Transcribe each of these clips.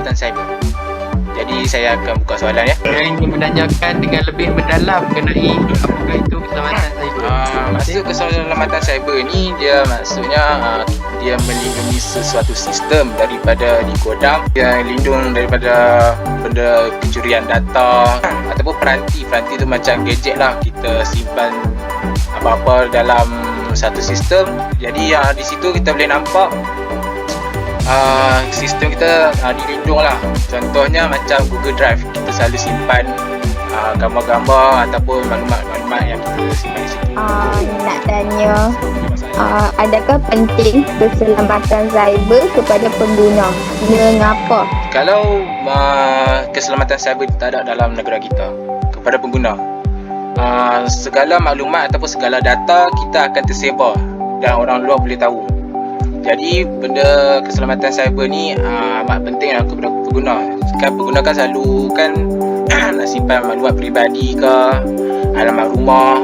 keselamatan cyber. Jadi saya akan buka soalan ya. Saya ingin menanyakan dengan lebih mendalam mengenai apakah itu keselamatan cyber. Maksud keselamatan cyber ni dia maksudnya dia melindungi sesuatu sistem daripada digodam, dia lindung daripada benda kecurian data ataupun peranti tu macam gadget lah, kita simpan apa-apa dalam satu sistem. Jadi di situ kita boleh nampak sistem kita dilindung lah. Contohnya macam Google Drive, kita selalu simpan gambar-gambar ataupun maklumat-maklumat yang kita simpan di situ. Nak tanya, adakah penting keselamatan cyber kepada pengguna? Mengapa? Kalau keselamatan cyber tak ada dalam negara kita kepada pengguna, segala maklumat ataupun segala data kita akan tersebar dan orang luar boleh tahu. Jadi benda keselamatan cyber ni amat penting lah kepada pengguna. Kan pengguna kan selalu kan nak simpan maklumat peribadi ke, alamat rumah,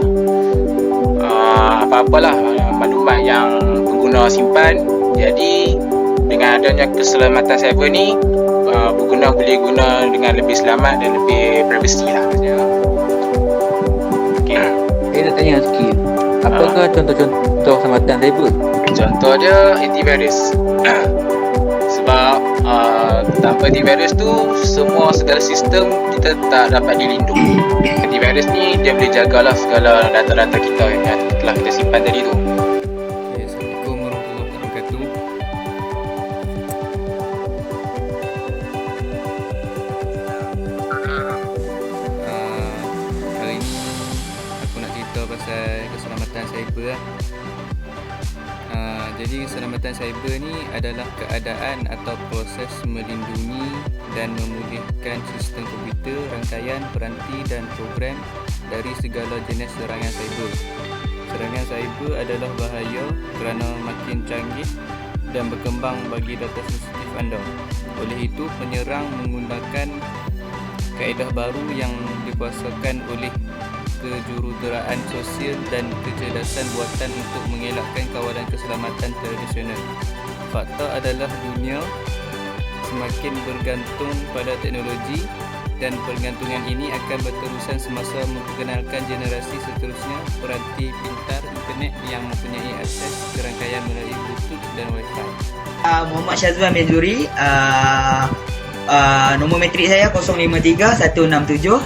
apa-apalah maklumat yang pengguna simpan. Jadi dengan adanya keselamatan cyber ni, pengguna boleh guna dengan lebih selamat dan lebih privacy lah. Okay. Saya nak tanya sikit, apakah contoh-contoh keselamatan cyber? Contoh dia antivirus. Sebab tanpa antivirus tu segala sistem kita tak dapat dilindungi. Antivirus ni dia boleh jagalah segala data-data kita yang telah kita simpan tadi tu. Assalamualaikum warahmatullahi wabarakatuh. Hari ni aku nak cerita pasal keselamatan cyber lah. Jadi keselamatan cyber ni adalah keadaan atau proses melindungi dan memulihkan sistem komputer, rangkaian, peranti dan program dari segala jenis serangan cyber. Serangan cyber adalah bahaya kerana makin canggih dan berkembang bagi data sensitif anda. Oleh itu, penyerang menggunakan kaedah baru yang dikuasakan oleh kejuruteraan sosial dan kecerdasan buatan untuk mengelakkan kawalan keselamatan tradisional. Fakta adalah dunia semakin bergantung pada teknologi dan pergantungan ini akan berterusan semasa memperkenalkan generasi seterusnya peranti pintar internet yang mempunyai akses ke rangkaian melalui Bluetooth dan Wi-Fi. Muhammad Syazwan Mezuri, nombor matrik saya 053167.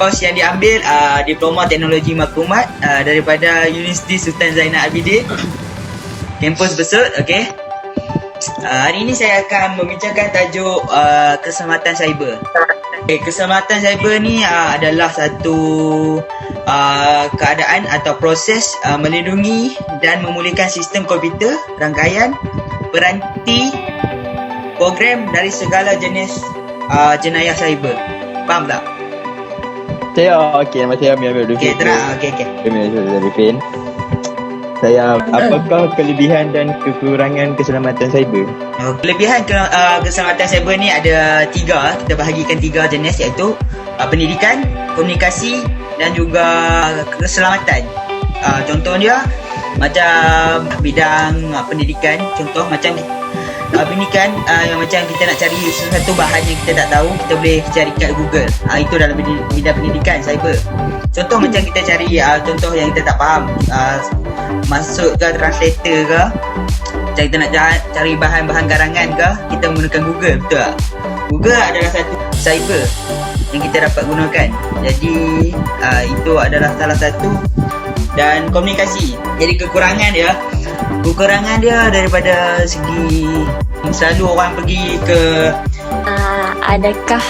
Kos yang diambil Diploma Teknologi Maklumat daripada Universiti Sultan Zainal Abidin, kampus Besut. Okey. Hari ini saya akan membincangkan tajuk keselamatan cyber. Keselamatan cyber ni adalah satu keadaan atau proses melindungi dan memulihkan sistem komputer, rangkaian, peranti, program dari segala jenis jenayah cyber. Faham tak? Nama saya Amir Dufin. Okey, terang. Okey. Amir Dufin. Apakah kelebihan dan kekurangan keselamatan cyber? Kelebihan keselamatan cyber ni ada 3. Kita bahagikan 3 jenis, iaitu pendidikan, komunikasi dan juga keselamatan. Contohnya macam bidang pendidikan, contoh macam pendidikan yang macam kita nak cari sesuatu bahan yang kita tak tahu, kita boleh cari kat Google. Itu dalam bidang pendidikan cyber. Contoh macam kita cari contoh yang kita tak faham, masuk ke translator ke, macam kita nak cari bahan-bahan garangan ke, kita menggunakan Google, betul tak? Google adalah satu cyber yang kita dapat gunakan. Jadi itu adalah salah satu. Dan komunikasi. Jadi kekurangan dia daripada segi selalu orang pergi ke Adakah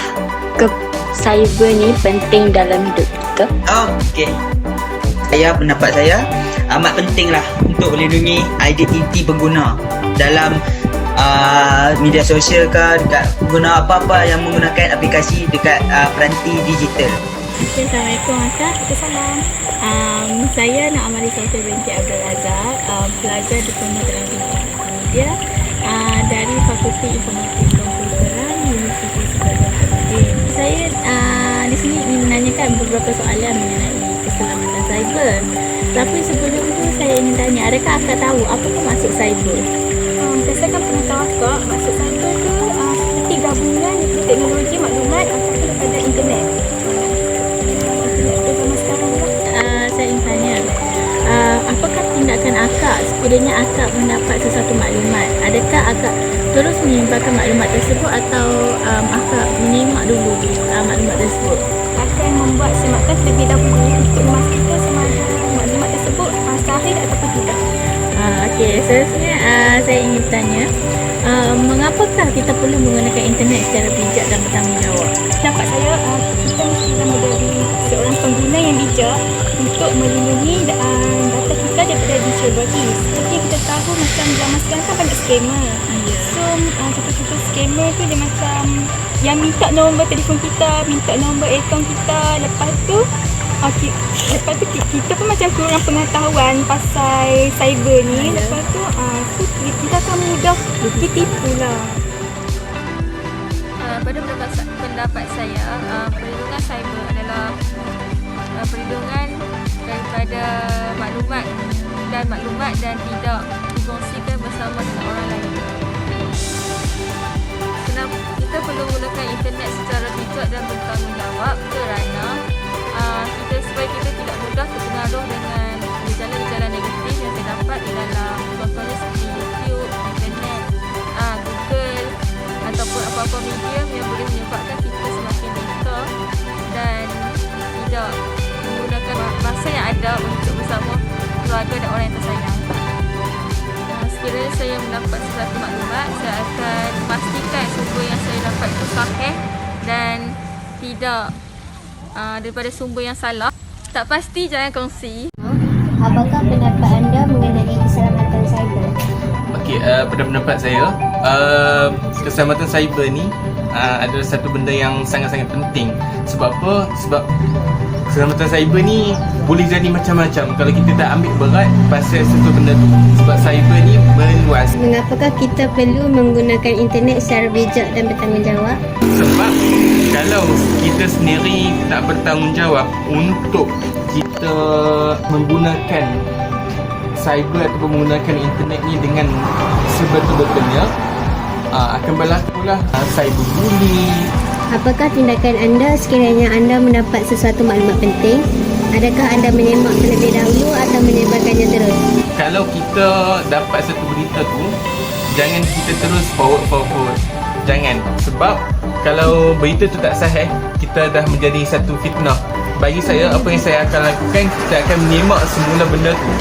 cyber ni penting dalam hidup kita? Okey. Pendapat saya amat penting lah untuk melindungi identiti pengguna dalam media sosial ke, dekat pengguna apa-apa yang menggunakan aplikasi dekat peranti digital. Assalamualaikum warahmatullahi wabarakatuh. Saya Nak Amarisa binti Abdul Razak, pelajar Diploma Teknologi Media dari Fakulti Informatik Komputeran Universiti Sultan Abidin. Saya di sini ingin menanyakan beberapa soalan mengenai keselamatan cyber. Tapi sebelum itu saya ingin tanya, adakah akak tahu apa maksud cyber? Saya kan pernah tahu akak, maksud cyber tu seperti menyebarkan maklumat tersebut atau akan menyimak dulu maklumat tersebut? Akan membuat sematkan terlebih dahulu untuk memastikan sama ada maklumat tersebut sahih ataupun tidak. Okey, seterusnya saya ingin tanya, mengapakah kita perlu menggunakan internet secara bijak dan bertanggungjawab? Pendapat saya, kita mestilah menjadi seorang pengguna yang bijak untuk melindungi data kita daripada dicuri. Seperti yang kita tahu macam zaman sekarang kan banyak scammer. So, contoh-contoh scammer tu dia macam yang minta nombor telefon kita, minta nombor akaun kita. Lepas tu kita pun macam kurang pengetahuan pasal cyber ni. Lepas tu so kita akan mudah ditipu lah. Pada pendapat saya, perlindungan cyber adalah perlindungan daripada maklumat dan tidak dikongsikan bersama dengan orang lain. Kenapa kita perlu menggunakan internet secara bijak dan bertanggungjawab? Kerana supaya kita tidak mudah terpengaruh dengan gejala-gejala negatif yang terdapat di dalam, contohnya seperti YouTube, internet, Google ataupun apa-apa medium yang boleh menyebabkan kita semakin buta dan tidak menggunakan masa yang ada untuk bersama keluarga dan orang yang tersayang. Sekiranya saya mendapat sesuatu maklumat, saya akan pastikan sumber yang saya dapat itu sahih dan tidak daripada sumber yang salah. Tak pasti jangan kongsi. Apakah pendapat anda mengenai keselamatan cyber? Okey, pada pendapat saya, keselamatan cyber ni adalah satu benda yang sangat-sangat penting. Sebab apa? Sebab keselamatan cyber ni boleh jadi macam-macam kalau kita tak ambil berat pasal satu benda tu. Sebab cyber ni meluas. Mengapakah kita perlu menggunakan internet secara bijak dan bertanggungjawab? Sebab kalau kita sendiri tak bertanggungjawab untuk kita menggunakan cyber atau menggunakan internet ni dengan sebetul-betulnya, akan berlakulah cyberbullying. Apakah tindakan anda sekiranya anda mendapat sesuatu maklumat penting? Adakah anda menyemak terlebih dahulu atau menyebarkannya terus? Kalau kita dapat satu berita tu, jangan kita terus forward. Jangan. Sebab kalau berita tu tak sahih, kita dah menjadi satu fitnah. Bagi saya, apa yang saya akan lakukan, kita akan menyemak semula benda tu.